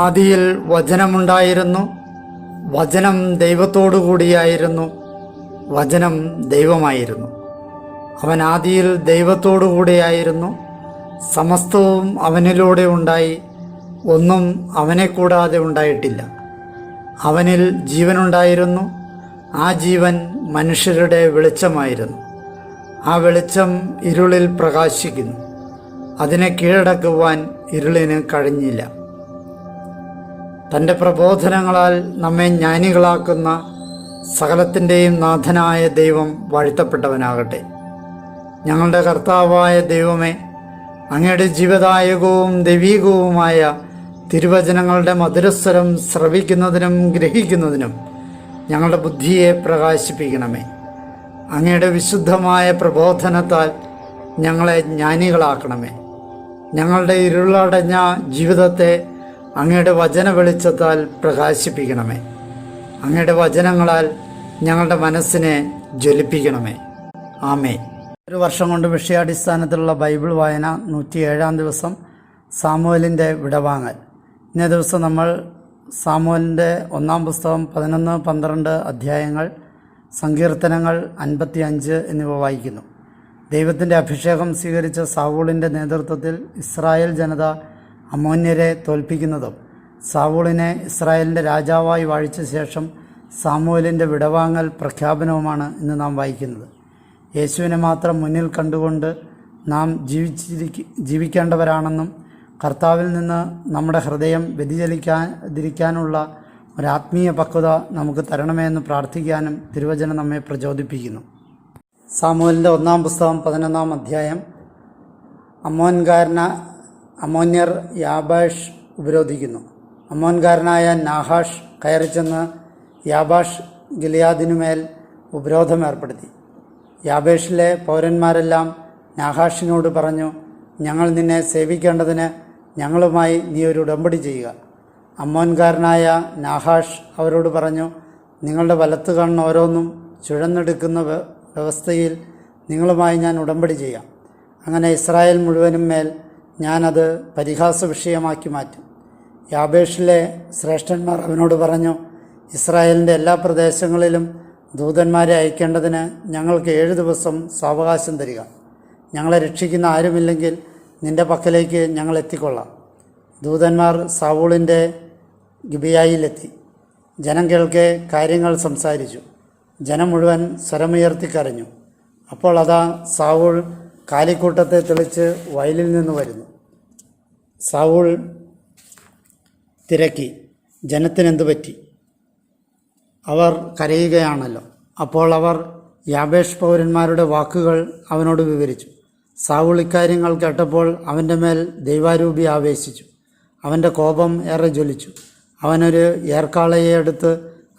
ആദിയിൽ വചനമുണ്ടായിരുന്നു, വചനം ദൈവത്തോടു കൂടിയായിരുന്നു, വചനം ദൈവമായിരുന്നു. അവൻ ആദിയിൽ ദൈവത്തോടു കൂടിയായിരുന്നു. സമസ്തവും അവനിലൂടെ ഉണ്ടായി, ഒന്നും അവനെ കൂടാതെ ഉണ്ടായിട്ടില്ല. അവനിൽ ജീവനുണ്ടായിരുന്നു, ആ ജീവൻ മനുഷ്യരുടെ വെളിച്ചമായിരുന്നു. ആ വെളിച്ചം ഇരുളിൽ പ്രകാശിക്കുന്നു, അതിനെ കീഴടക്കുവാൻ ഇരുളിന് കഴിഞ്ഞില്ല. തൻ്റെ പ്രബോധനങ്ങളാൽ നമ്മെ ജ്ഞാനികളാക്കുന്ന സകലത്തിൻ്റെയും നാഥനായ ദൈവം വാഴ്ത്തപ്പെട്ടവനാകട്ടെ. ഞങ്ങളുടെ കർത്താവായ ദൈവമേ, അങ്ങയുടെ ജീവദായകവും ദൈവീകവുമായ തിരുവചനങ്ങളുടെ മധുരസ്വരം ശ്രവിക്കുന്നതിനും ഗ്രഹിക്കുന്നതിനും ഞങ്ങളുടെ ബുദ്ധിയെ പ്രകാശിപ്പിക്കണമേ. അങ്ങയുടെ വിശുദ്ധമായ പ്രബോധനത്താൽ ഞങ്ങളെ ജ്ഞാനികളാക്കണമേ. ഞങ്ങളുടെ ഇരുളടഞ്ഞ ജീവിതത്തെ അങ്ങയുടെ വചന വെളിച്ചത്താൽ പ്രകാശിപ്പിക്കണമേ. അങ്ങയുടെ വചനങ്ങളാൽ ഞങ്ങളുടെ മനസ്സിനെ ജ്വലിപ്പിക്കണമേ. ആമേൻ. ഒരു വർഷം കൊണ്ട് വിഷയാടിസ്ഥാനത്തിലുള്ള ബൈബിൾ വായന 107 ദിവസം, സാമുവേലിൻ്റെ വിടവാങ്ങൽ. ഇന്നേ ദിവസം നമ്മൾ സാമുവേലിൻ്റെ 1 പുസ്തകം 11, 12 അധ്യായങ്ങൾ, സങ്കീർത്തനങ്ങൾ 55 എന്നിവ വായിക്കുന്നു. ദൈവത്തിൻ്റെ അഭിഷേകം സ്വീകരിച്ച സാവൂളിൻ്റെ നേതൃത്വത്തിൽ ഇസ്രായേൽ ജനത അമ്മോന്യരെ തോൽപ്പിക്കുന്നതും സാവൂളിനെ ഇസ്രായേലിൻ്റെ രാജാവായി വാഴിച്ച ശേഷം സാമുവേലിൻ്റെ വിടവാങ്ങൽ പ്രഖ്യാപനവുമാണ് ഇന്ന് നാം വായിക്കുന്നത്. യേശുവിനെ മാത്രം മുന്നിൽ കണ്ടുകൊണ്ട് നാം ജീവിക്കേണ്ടവരാണെന്നും കർത്താവിൽ നിന്ന് നമ്മുടെ ഹൃദയം വ്യതിചലിക്കാതിരിക്കാനുള്ള ഒരാത്മീയ പക്വത നമുക്ക് തരണമെന്ന് പ്രാർത്ഥിക്കാനും തിരുവചനം നമ്മെ പ്രചോദിപ്പിക്കുന്നു. സാമുവേലിൻ്റെ 1 പുസ്തകം 11 അധ്യായം. അമ്മോന്യർ യാബേഷ് ഉപരോധിക്കുന്നു. അമ്മോൻകാരനായ നാഹാഷ് കയറിച്ചെന്ന് യാബാഷ് ഗിലിയാദിനുമേൽ ഉപരോധം ഏർപ്പെടുത്തി. യാബേഷിലെ പൗരന്മാരെല്ലാം നാഹാഷിനോട് പറഞ്ഞു, ഞങ്ങൾ നിന്നെ സേവിക്കേണ്ടതിന് ഞങ്ങളുമായി നീ ഒരു ഉടമ്പടി ചെയ്യുക. അമ്മോൻകാരനായ നാഹാഷ് അവരോട് പറഞ്ഞു, നിങ്ങളുടെ വലത്ത് കണ്ണ് ഓരോന്നും ചുഴന്നെടുക്കുന്ന വ്യവസ്ഥയിൽ നിങ്ങളുമായി ഞാൻ ഉടമ്പടി ചെയ്യാം. അങ്ങനെ ഇസ്രായേൽ മുഴുവനും മേൽ ഞാനത് പരിഹാസ വിഷയമാക്കി മാറ്റും. യാബേഷിലെ ശ്രേഷ്ഠന്മാർ അവനോട് പറഞ്ഞു, ഇസ്രായേലിൻ്റെ എല്ലാ പ്രദേശങ്ങളിലും ദൂതന്മാരെ അയക്കേണ്ടതിന് ഞങ്ങൾക്ക് 7 ദിവസം സാവകാശം തരിക. ഞങ്ങളെ രക്ഷിക്കുന്ന ആരുമില്ലെങ്കിൽ നിന്റെ പക്കലേക്ക് ഞങ്ങൾ എത്തിക്കൊള്ളാം. ദൂതന്മാർ സാവൂളിൻ്റെ ഗിബിയായിലെത്തി. ജനം കേൾക്കെ കാര്യങ്ങൾ സംസാരിച്ചു. ജനം മുഴുവൻ സ്വരമുയർത്തി കരഞ്ഞു. അപ്പോൾ അതാ സാവൂൾ കാലിക്കൂട്ടത്തെ തെളിച്ച് വയലിൽ നിന്ന് വരുന്നു. സാവൂൾ തിരക്കി, ജനത്തിനെന്തു പറ്റി? അവർ കരയുകയാണല്ലോ. അപ്പോൾ അവർ യാബേഷ് പൗരന്മാരുടെ വാക്കുകൾ അവനോട് വിവരിച്ചു. സാവൂൾ ഇക്കാര്യങ്ങൾ കേട്ടപ്പോൾ അവൻ്റെ മേൽ ദൈവാരൂപി ആവേശിച്ചു. അവൻ്റെ കോപം ഏറെ ജ്വലിച്ചു. അവനൊരു ഏർക്കാളയെ എടുത്ത്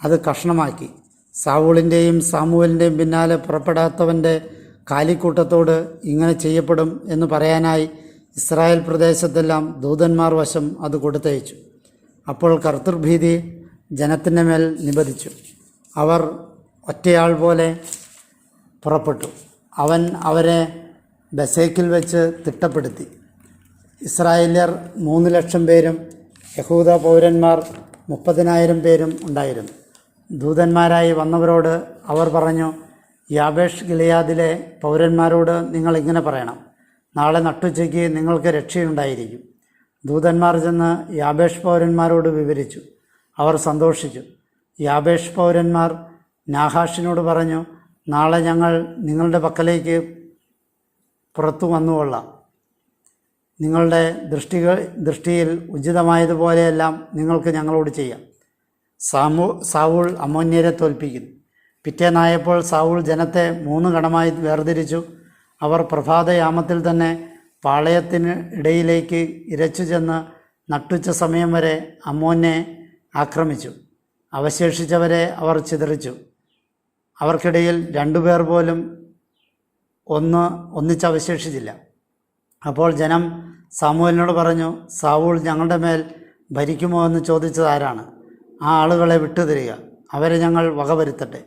അത് കഷ്ണമാക്കി. സാവൂളിൻ്റെയും സാമുവേലിൻ്റെയും പിന്നാലെ പുറപ്പെടാത്തവൻ്റെ കാലിക്കൂട്ടത്തോട് ഇങ്ങനെ ചെയ്യപ്പെടും എന്ന് പറയാനായി ഇസ്രായേൽ പ്രദേശത്തെല്ലാം ദൂതന്മാർ വശം അത് കൊടുത്തയച്ചു. അപ്പോൾ കർത്തൃഭീതി ജനത്തിൻ്റെ മേൽ നിബദിച്ചു. അവർ ഒറ്റയാൾ പോലെ പുറപ്പെട്ടു. അവൻ അവരെ ബസേക്കിൽ വെച്ച് തിട്ടപ്പെടുത്തി. ഇസ്രായേല്യർ 3,00,000 പേരും യഹൂദ പൗരന്മാർ 30,000 പേരും ഉണ്ടായിരുന്നു. ദൂതന്മാരായി വന്നവരോട് അവർ പറഞ്ഞു, യാബേഷ് ഗിലെയാദിലെ പൗരന്മാരോട് നിങ്ങൾ ഇങ്ങനെ പറയണം, നാളെ നട്ടുച്ചയ്ക്ക് നിങ്ങൾക്ക് രക്ഷയുണ്ടായിരിക്കും. ദൂതന്മാർ ചെന്ന് യാബേഷ് പൗരന്മാരോട് വിവരിച്ചു. അവർ സന്തോഷിച്ചു. യാബേഷ് പൗരന്മാർ നാഹാഷിനോട് പറഞ്ഞു, നാളെ ഞങ്ങൾ നിങ്ങളുടെ പക്കലേക്ക് പുറത്തു വന്നുകൊള്ളാം. നിങ്ങളുടെ ദൃഷ്ടിയിൽ ഉചിതമായതുപോലെയെല്ലാം നിങ്ങൾക്ക് ഞങ്ങളോട് ചെയ്യാം. സാവൂൾ അമ്മോന്യരെ തോൽപ്പിക്കുന്നു. പിറ്റേന്നായപ്പോൾ സാവൂൾ ജനത്തെ 3 ഗണമായി വേർതിരിച്ചു. അവർ പ്രഭാതയാമത്തിൽ തന്നെ പാളയത്തിന് ഇടയിലേക്ക് ഇരച്ചു ചെന്ന് നട്ടുച്ച സമയം വരെ അമ്മോനെ ആക്രമിച്ചു. അവശേഷിച്ചവരെ അവർ ചിതറിച്ചു. അവർക്കിടയിൽ 2 പേർ പോലും ഒന്നിച്ചവശേഷിച്ചില്ല. അപ്പോൾ ജനം സാമുവേലിനോട് പറഞ്ഞു, സാവൂൾ ഞങ്ങളുടെ മേൽ ഭരിക്കുമോ എന്ന് ചോദിച്ചത് ആരാണ്? ആ ആളുകളെ വിട്ടുതരിക, അവരെ ഞങ്ങൾ വകവരുത്തട്ടെ.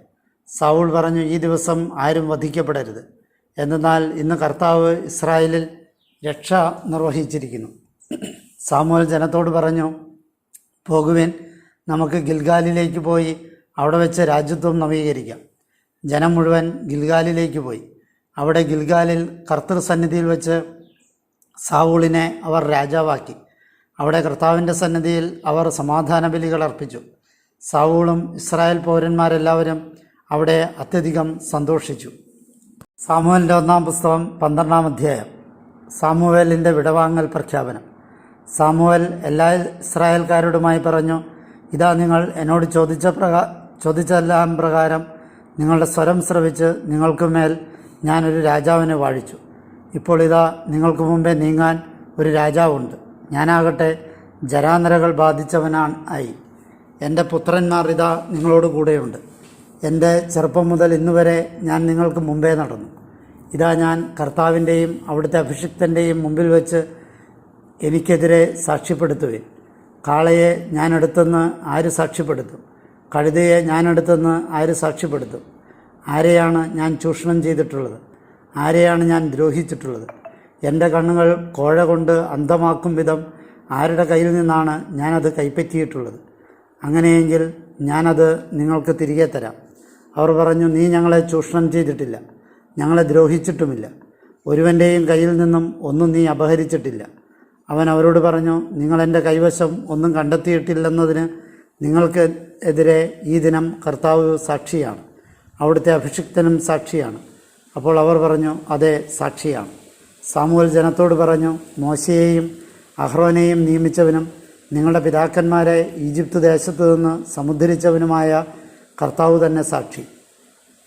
സാവൂൾ പറഞ്ഞു, ഈ ദിവസം ആരും വധിക്കപ്പെടരുത്. എന്തെന്നാൽ ഇന്ന് കർത്താവ് ഇസ്രായേലിൽ രക്ഷ നിർവഹിച്ചിരിക്കുന്നു. സാമുവേൽ ജനത്തോട് പറഞ്ഞു, പോകുവിൻ, നമുക്ക് ഗിൽഗാലിലേക്ക് പോയി അവിടെ വെച്ച് രാജ്യത്വം നവീകരിക്കാം. ജനം മുഴുവൻ ഗിൽഗാലിലേക്ക് പോയി. അവിടെ ഗിൽഗാലിൽ കർത്തൃസന്നിധിയിൽ വെച്ച് സാവൂളിനെ അവർ രാജാവാക്കി. അവിടെ കർത്താവിൻ്റെ സന്നിധിയിൽ അവർ സമാധാന ബലികൾ അർപ്പിച്ചു. സാവൂളും ഇസ്രായേൽ പൗരന്മാരെല്ലാവരും അവിടെ അത്യധികം സന്തോഷിച്ചു. സാമുവേലിൻ്റെ 1-ാം പുസ്തകം 12-ാം അധ്യായം. സാമുവേലിൻ്റെ വിടവാങ്ങൽ പ്രഖ്യാപനം. സാമുവേൽ എല്ലാ ഇസ്രായേൽക്കാരോടുമായി പറഞ്ഞു, ഇതാ നിങ്ങൾ എന്നോട് ചോദിച്ചെല്ലാം പ്രകാരം നിങ്ങളുടെ സ്വരം ശ്രവിച്ച് നിങ്ങൾക്കുമേൽ ഞാനൊരു രാജാവിനെ വാഴിച്ചു. ഇപ്പോൾ ഇതാ നിങ്ങൾക്ക് മുമ്പേ നീങ്ങാൻ ഒരു രാജാവുണ്ട്. ഞാനാകട്ടെ ജരാനരകൾ ബാധിച്ചവനായി. എൻ്റെ പുത്രന്മാർ ഇതാ നിങ്ങളോട് കൂടെയുണ്ട്. എൻ്റെ ചെറുപ്പം മുതൽ ഇന്നുവരെ ഞാൻ നിങ്ങൾക്ക് മുമ്പേ നടന്നു. ഇതാ ഞാൻ കർത്താവിൻ്റെയും അവിടുത്തെ അഭിഷിക്തൻ്റെയും മുമ്പിൽ വെച്ച് എനിക്കെതിരെ സാക്ഷ്യപ്പെടുത്തുവിൻ. കാളയെ ഞാനെടുത്തെന്ന് ആര് സാക്ഷ്യപ്പെടുത്തും? കഴുതയെ ഞാനെടുത്തെന്ന് ആര് സാക്ഷ്യപ്പെടുത്തും? ആരെയാണ് ഞാൻ ചൂഷണം ചെയ്തിട്ടുള്ളത്? ആരെയാണ് ഞാൻ ദ്രോഹിച്ചിട്ടുള്ളത്? എൻ്റെ കണ്ണുകൾ കോഴ കൊണ്ട് അന്ധമാക്കും വിധം ആരുടെ കയ്യിൽ നിന്നാണ് ഞാനത് കൈപ്പറ്റിയിട്ടുള്ളത്? അങ്ങനെയെങ്കിൽ ഞാനത് നിങ്ങൾക്ക് തിരികെ തരാം. അവർ പറഞ്ഞു, നീ ഞങ്ങളെ ചൂഷണം ചെയ്തിട്ടില്ല, ഞങ്ങളെ ദ്രോഹിച്ചിട്ടുമില്ല, ഒരുവൻ്റെയും കയ്യിൽ നിന്നും ഒന്നും നീ അപഹരിച്ചിട്ടില്ല. അവൻ അവരോട് പറഞ്ഞു, നിങ്ങൾ എൻ്റെ കൈവശം ഒന്നും കണ്ടെത്തിയിട്ടില്ലെന്നതിന് നിങ്ങൾക്ക് എതിരെ ഈ ദിനം കർത്താവ് സാക്ഷിയാണ്, അവിടുത്തെ അഭിഷിക്തനും സാക്ഷിയാണ്. അപ്പോൾ അവർ പറഞ്ഞു, അതെ, സാക്ഷിയാണ്. സാമുവേൽ ജനത്തോട് പറഞ്ഞു, മോശയെയും അഹ്റോനെയും നിയമിച്ചവനും നിങ്ങളുടെ പിതാക്കന്മാരെ ഈജിപ്ത് ദേശത്തു നിന്ന് സമുദ്ധരിച്ചവനുമായ കർത്താവ് തന്നെ സാക്ഷി.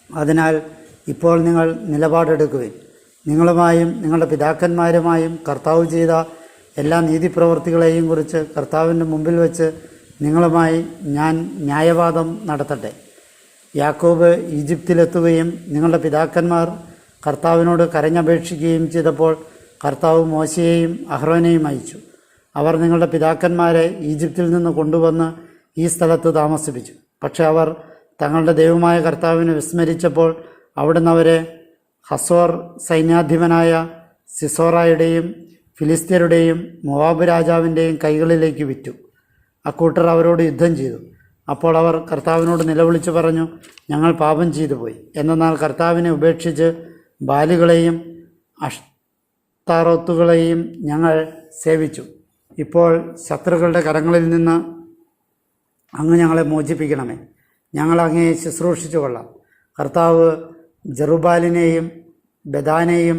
അതിനാൽ ഇപ്പോൾ നിങ്ങൾ നിലപാടെടുക്കുവിൻ. നിങ്ങളുമായും നിങ്ങളുടെ പിതാക്കന്മാരുമായും കർത്താവ് ചെയ്ത എല്ലാ നീതിപ്രവൃത്തികളെയും കുറിച്ച് കർത്താവിൻ്റെ മുമ്പിൽ വെച്ച് നിങ്ങളുമായി ഞാൻ ന്യായവാദം നടത്തട്ടെ. യാക്കോബ് ഈജിപ്തിലെത്തുകയും നിങ്ങളുടെ പിതാക്കന്മാർ കർത്താവിനോട് കരഞ്ഞപേക്ഷിക്കുകയും ചെയ്തപ്പോൾ കർത്താവ് മോശയെയും അഹ്റോനെയും അയച്ചു. അവർ നിങ്ങളുടെ പിതാക്കന്മാരെ ഈജിപ്തിൽ നിന്ന് കൊണ്ടുവന്ന് ഈ സ്ഥലത്ത് താമസിപ്പിച്ചു. പക്ഷെ അവർ തങ്ങളുടെ ദൈവമായ കർത്താവിനെ വിസ്മരിച്ചപ്പോൾ അവിടുന്ന് അവരെ ഹസോർ സൈന്യാധിപനായ സിസോറയുടെയും ഫിലിസ്ത്യരുടെയും മോവാബ് രാജാവിൻ്റെയും കൈകളിലേക്ക് വിറ്റു. അക്കൂട്ടർ അവരോട് യുദ്ധം ചെയ്തു. അപ്പോൾ അവർ കർത്താവിനോട് നിലവിളിച്ചു പറഞ്ഞു, ഞങ്ങൾ പാപം ചെയ്തു പോയി. എന്നാൽ കർത്താവിനെ ഉപേക്ഷിച്ച് ബാലുകളെയും അഷ്താറോത്തുകളെയും ഞങ്ങൾ സേവിച്ചു. ഇപ്പോൾ ശത്രുക്കളുടെ കരങ്ങളിൽ നിന്ന് അങ്ങ് ഞങ്ങളെ മോചിപ്പിക്കണമേ. ഞങ്ങൾ അങ്ങയെ ശുശ്രൂഷിച്ചു കൊള്ളാം. കർത്താവ് ജെറുബാലിനെയും ബദാനെയും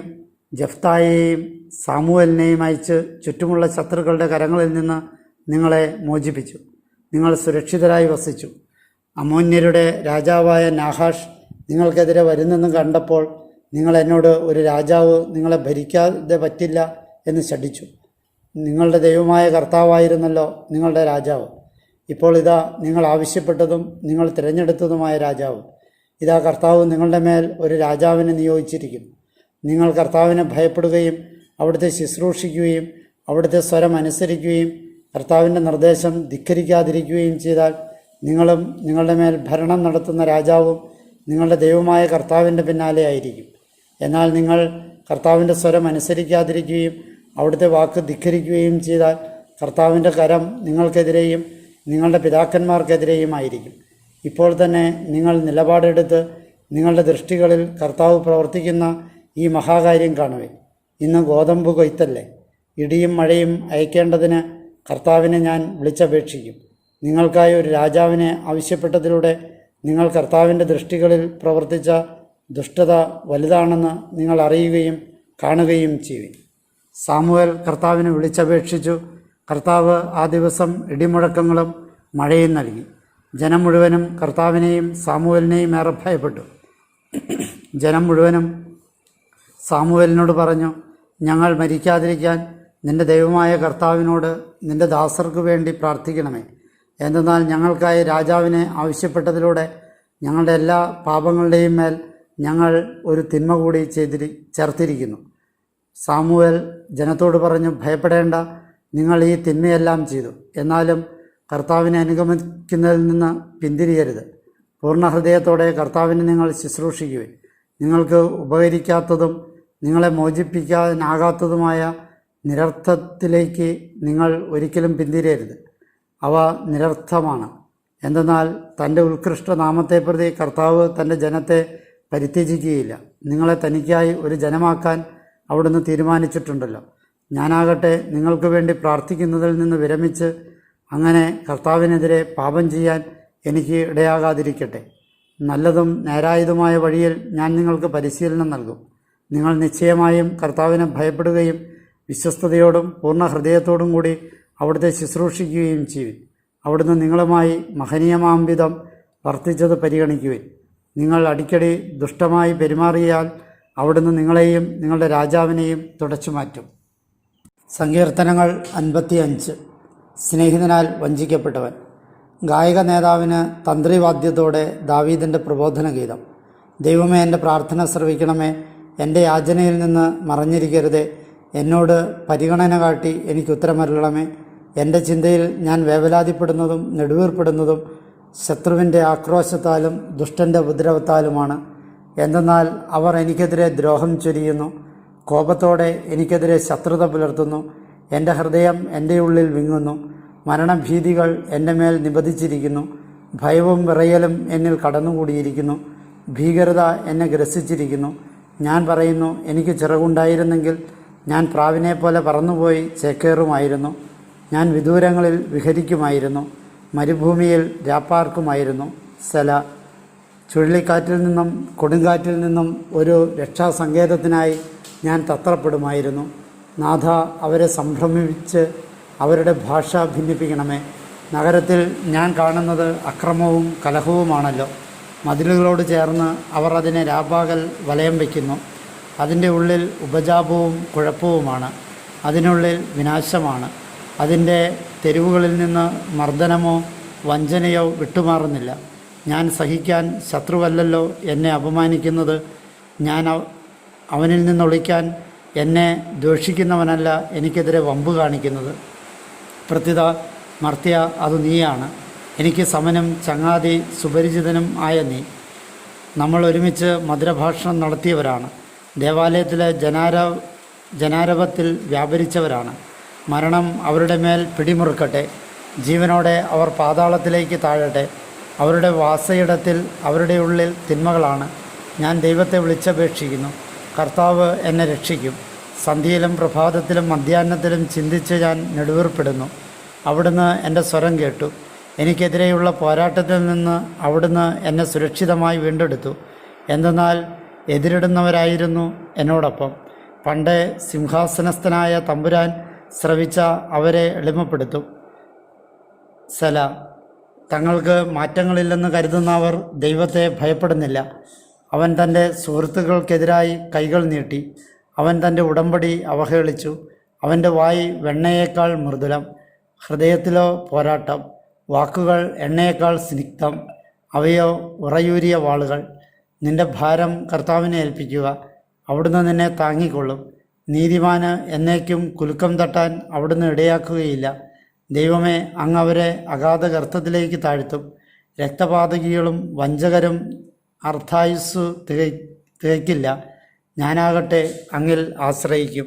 ജഫ്തായെയും സാമുവേലിനെയും അയച്ച് ചുറ്റുമുള്ള ശത്രുക്കളുടെ കരങ്ങളിൽ നിന്ന് നിങ്ങളെ മോചിപ്പിച്ചു. നിങ്ങൾ സുരക്ഷിതരായി വസിച്ചു. അമ്മോന്യരുടെ രാജാവായ നാഹാഷ് നിങ്ങൾക്കെതിരെ വരുന്നെന്ന് കണ്ടപ്പോൾ നിങ്ങൾ എന്നോട്, ഒരു രാജാവ് നിങ്ങളെ ഭരിക്കാതെ പറ്റില്ല എന്ന് ശഠിച്ചു. നിങ്ങളുടെ ദൈവമായ കർത്താവായിരുന്നല്ലോ നിങ്ങളുടെ രാജാവ്. ഇപ്പോൾ ഇതാ നിങ്ങൾ ആവശ്യപ്പെട്ടതും നിങ്ങൾ തിരഞ്ഞെടുത്തതുമായ രാജാവ്. ഇതാ കർത്താവ് നിങ്ങളുടെ മേൽ ഒരു രാജാവിനെ നിയോഗിച്ചിരിക്കുന്നു. നിങ്ങൾ കർത്താവിനെ ഭയപ്പെടുകയും അവിടുത്തെ ശുശ്രൂഷിക്കുകയും അവിടുത്തെ സ്വരം അനുസരിക്കുകയും കർത്താവിൻ്റെ നിർദ്ദേശം ധിക്കരിക്കാതിരിക്കുകയും ചെയ്താൽ നിങ്ങളും നിങ്ങളുടെ മേൽ ഭരണം നടത്തുന്ന രാജാവും നിങ്ങളുടെ ദൈവമായ കർത്താവിൻ്റെ പിന്നാലെ ആയിരിക്കും. എന്നാൽ നിങ്ങൾ കർത്താവിൻ്റെ സ്വരം അനുസരിക്കാതിരിക്കുകയും അവിടുത്തെ വാക്ക് ധിക്കരിക്കുകയും ചെയ്താൽ കർത്താവിൻ്റെ കരം നിങ്ങൾക്കെതിരെയും നിങ്ങളുടെ പിതാക്കന്മാർക്കെതിരെയും ആയിരിക്കും. ഇപ്പോൾ തന്നെ നിങ്ങൾ നിലപാടെടുത്ത് നിങ്ങളുടെ ദൃഷ്ടികളിൽ കർത്താവ് പ്രവർത്തിക്കുന്ന ഈ മഹാകാര്യം കാണുവേ. ഇന്ന് ഗോതമ്പ് കൊയ്ത്തല്ലേ. ഇടിയും മഴയും അയക്കേണ്ടതിന് കർത്താവിനെ ഞാൻ വിളിച്ചപേക്ഷിക്കും. നിങ്ങൾക്കായി ഒരു രാജാവിനെ ആവശ്യപ്പെട്ടതിലൂടെ നിങ്ങൾ കർത്താവിൻ്റെ ദൃഷ്ടികളിൽ പ്രവർത്തിച്ച ദുഷ്ടത വലുതാണെന്ന് നിങ്ങൾ അറിയുകയും കാണുകയും ചെയ്യും. സാമുവേൽ കർത്താവിനെ വിളിച്ചപേക്ഷിച്ചു. കർത്താവ് ആ ദിവസം ഇടിമുഴക്കങ്ങളും മഴയും നൽകി. ജനം മുഴുവനും കർത്താവിനെയും സാമുവേലിനെയും ഏറെ ഭയപ്പെട്ടു. ജനം മുഴുവനും സാമുവേലിനോട് പറഞ്ഞു, ഞങ്ങൾ മരിക്കാതിരിക്കാൻ നിൻ്റെ ദൈവമായ കർത്താവിനോട് നിൻ്റെ ദാസർക്ക് വേണ്ടി പ്രാർത്ഥിക്കണമേ. എന്തെന്നാൽ ഞങ്ങൾക്കായി രാജാവിനെ ആവശ്യപ്പെട്ടതിലൂടെ ഞങ്ങളുടെ എല്ലാ പാപങ്ങളുടെയും മേൽ ഞങ്ങൾ ഒരു തിന്മ കൂടി ചേർത്തിരിക്കുന്നു. സാമുവേൽ ജനത്തോട് പറഞ്ഞു, ഭയപ്പെടേണ്ട, നിങ്ങൾ ഈ തിന്മയെല്ലാം ചെയ്തു. എന്നാലും കർത്താവിനെ അനുഗമിക്കുന്നതിൽ നിന്ന് പിന്തിരിയരുത്. പൂർണ്ണ ഹൃദയത്തോടെ കർത്താവിനെ നിങ്ങൾ ശുശ്രൂഷിക്കുവിൻ. നിങ്ങൾക്ക് ഉപകരിക്കാത്തതും നിങ്ങളെ മോചിപ്പിക്കാനാകാത്തതുമായ നിരർത്ഥത്തിലേക്ക് നിങ്ങൾ ഒരിക്കലും പിന്തിരിയരുത്. അവ നിരർത്ഥമാണ്. എന്തെന്നാൽ തൻ്റെ ഉത്കൃഷ്ട നാമത്തെ പ്രതി കർത്താവ് തൻ്റെ ജനത്തെ പരിത്യജിക്കുകയില്ല. നിങ്ങളെ തനിക്കായി ഒരു ജനമാക്കാൻ അവിടുന്ന് തീരുമാനിച്ചിട്ടുണ്ടല്ലോ. ഞാനാകട്ടെ നിങ്ങൾക്ക് വേണ്ടി പ്രാർത്ഥിക്കുന്നതിൽ നിന്ന് വിരമിച്ച് അങ്ങനെ കർത്താവിനെതിരെ പാപം ചെയ്യാൻ എനിക്ക് ഇടയാകാതിരിക്കട്ടെ. നല്ലതും നേരായതുമായ വഴിയിൽ ഞാൻ നിങ്ങൾക്ക് പരിശീലനം നൽകും. നിങ്ങൾ നിശ്ചയമായും കർത്താവിനെ ഭയപ്പെടുകയും വിശ്വസ്തയോടും പൂർണ്ണ ഹൃദയത്തോടും കൂടി അവിടുത്തെ ശുശ്രൂഷിക്കുകയും ചെയ്യുവിൻ. അവിടുന്ന് നിങ്ങളുമായി മഹനീയമാംവിധം വർത്തിച്ചത് പരിഗണിക്കുവിൻ. നിങ്ങൾ അടിക്കടി ദുഷ്ടമായി പെരുമാറിയാൽ അവിടുന്ന് നിങ്ങളെയും നിങ്ങളുടെ രാജാവിനെയും തുടച്ചു മാറ്റും. സങ്കീർത്തനങ്ങൾ 55. സ്നേഹിതനാൽ വഞ്ചിക്കപ്പെട്ടവൻ. ഗായക നേതാവിന് തന്ത്രിവാദ്യത്തോടെ ദാവീദിൻ്റെ പ്രബോധന ഗീതം. ദൈവമേ, എൻ്റെ പ്രാർത്ഥന ശ്രവിക്കണമേ. എൻ്റെ യാചനയിൽ നിന്ന് മറഞ്ഞിരിക്കരുതേ. എന്നോട് പരിഗണന കാട്ടി എനിക്ക് ഉത്തരമരുളണമേ. എൻ്റെ ചിന്തയിൽ ഞാൻ വേവലാതിപ്പെടുന്നതും നെടുവീർപ്പെടുന്നതും ശത്രുവിൻ്റെ ആക്രോശത്താലും ദുഷ്ടൻ്റെ ഉപദ്രവത്താലുമാണ്. എന്തെന്നാൽ അവർ എനിക്കെതിരെ ദ്രോഹം ചൊരിയുന്നു, കോപത്തോടെ എനിക്കെതിരെ ശത്രുത പുലർത്തുന്നു. എൻ്റെ ഹൃദയം എൻ്റെ ഉള്ളിൽ വിങ്ങുന്നു. മരണഭീതികൾ എൻ്റെ മേൽ നിബദിച്ചിരിക്കുന്നു. ഭയവും വിറയലും എന്നിൽ കടന്നുകൂടിയിരിക്കുന്നു. ഭീകരത എന്നെ ഗ്രസിച്ചിരിക്കുന്നു. ഞാൻ പറയുന്നു, എനിക്ക് ചിറകുണ്ടായിരുന്നെങ്കിൽ ഞാൻ പ്രാവിനെ പോലെ പറന്നുപോയി ചേക്കേറുമായിരുന്നു. ഞാൻ വിദൂരങ്ങളിൽ വിഹരിക്കുമായിരുന്നു, മരുഭൂമിയിൽ രാപ്പാർക്കുമായിരുന്നു. സെല. ചുഴലിക്കാറ്റിൽ നിന്നും കൊടുങ്കാറ്റിൽ നിന്നും ഒരു രക്ഷാസങ്കേതത്തിനായി ഞാൻ തത്രപ്പെടുമായിരുന്നു. നാഥ, അവരെ സംഭ്രമിപ്പിച്ച് അവരുടെ ഭാഷ ഭിന്നിപ്പിക്കണമേ. നഗരത്തിൽ ഞാൻ കാണുന്നത് അക്രമവും കലഹവുമാണല്ലോ. മതിലുകളോട് ചേർന്ന് അവർ അതിനെ രാപ്പകൽ വലയം വയ്ക്കുന്നു. അതിൻ്റെ ഉള്ളിൽ ഉപജാപവും കുഴപ്പവുമാണ്. അതിനുള്ളിൽ വിനാശമാണ്. അതിൻ്റെ തെരുവുകളിൽ നിന്ന് മർദ്ദനമോ വഞ്ചനയോ വിട്ടുമാറുന്നില്ല. ഞാൻ സഹിക്കാൻ ശത്രുവല്ലല്ലോ എന്നെ അപമാനിക്കുന്നത്. ഞാൻ അവനിൽ നിന്നൊളിക്കാൻ എന്നെ ദ്വേഷിക്കുന്നവനല്ല എനിക്കെതിരെ വമ്പ് കാണിക്കുന്നത്. പ്രത്യുത മർത്യ, അത് നീയാണ്. എനിക്ക് സമനും ചങ്ങാതി സുപരിചിതനും ആയ നീ. നമ്മൾ ഒരുമിച്ച് മധുരഭാഷണം നടത്തിയവരാണ്. ദേവാലയത്തിലെ ജനാരവത്തിൽ വ്യാപരിച്ചവരാണ്. മരണം അവരുടെ മേൽ പിടിമുറുക്കട്ടെ. ജീവനോടെ അവർ പാതാളത്തിലേക്ക് താഴട്ടെ. അവരുടെ വാസയിടത്തിൽ അവരുടെ ഉള്ളിൽ തിന്മകളാണ്. ഞാൻ ദൈവത്തെ വിളിച്ചപേക്ഷിക്കുന്നു. കർത്താവ് എന്നെ രക്ഷിക്കും. സന്ധ്യയിലും പ്രഭാതത്തിലും മധ്യാഹ്നത്തിലും ചിന്തിച്ച് ഞാൻ നെടുവീർപ്പെടുന്നു. അവിടുന്ന് എൻ്റെ സ്വരം കേട്ടു. എനിക്കെതിരെയുള്ള പോരാട്ടത്തിൽ നിന്ന് അവിടുന്ന് എന്നെ സുരക്ഷിതമായി വീണ്ടെടുത്തു. എന്തെന്നാൽ എതിരിടുന്നവരായിരുന്നു എന്നോടൊപ്പം. പണ്ട് സിംഹാസനസ്ഥനായ തമ്പുരാൻ ശ്രവിച്ച അവരെ എളിമപ്പെടുത്തും. സെല. തങ്ങൾക്ക് മാറ്റങ്ങളില്ലെന്ന് കരുതുന്നവർ ദൈവത്തെ ഭയപ്പെടുന്നില്ല. അവൻ തൻ്റെ സുഹൃത്തുക്കൾക്കെതിരായി കൈകൾ നീട്ടി. അവൻ തൻ്റെ ഉടമ്പടി അവഹേളിച്ചു. അവൻ്റെ വായ് വെണ്ണയേക്കാൾ മൃദുലം, ഹൃദയത്തിലോ പോരാട്ടം. വാക്കുകൾ എണ്ണയേക്കാൾ സ്നിഗ്ധം, അവയോ ഉറയൂരിയ വാളുകൾ. നിന്റെ ഭാരം കർത്താവിനെ ഏൽപ്പിക്കുക, അവിടുന്ന് നിന്നെ താങ്ങിക്കൊള്ളും. നീതിമാന് എന്നേക്കും കുലുക്കം തട്ടാൻ അവിടുന്ന് ഇടയാക്കുകയില്ല. ദൈവമേ, അങ്ങ് അവരെ അഗാധ ഗർത്തത്തിലേക്ക് താഴ്ത്തും. രക്തപാതകികളും വഞ്ചകരും അർത്ഥായുസ് തികയ്ക്കില്ല. ഞാനാകട്ടെ അങ്ങിൽ ആശ്രയിക്കും.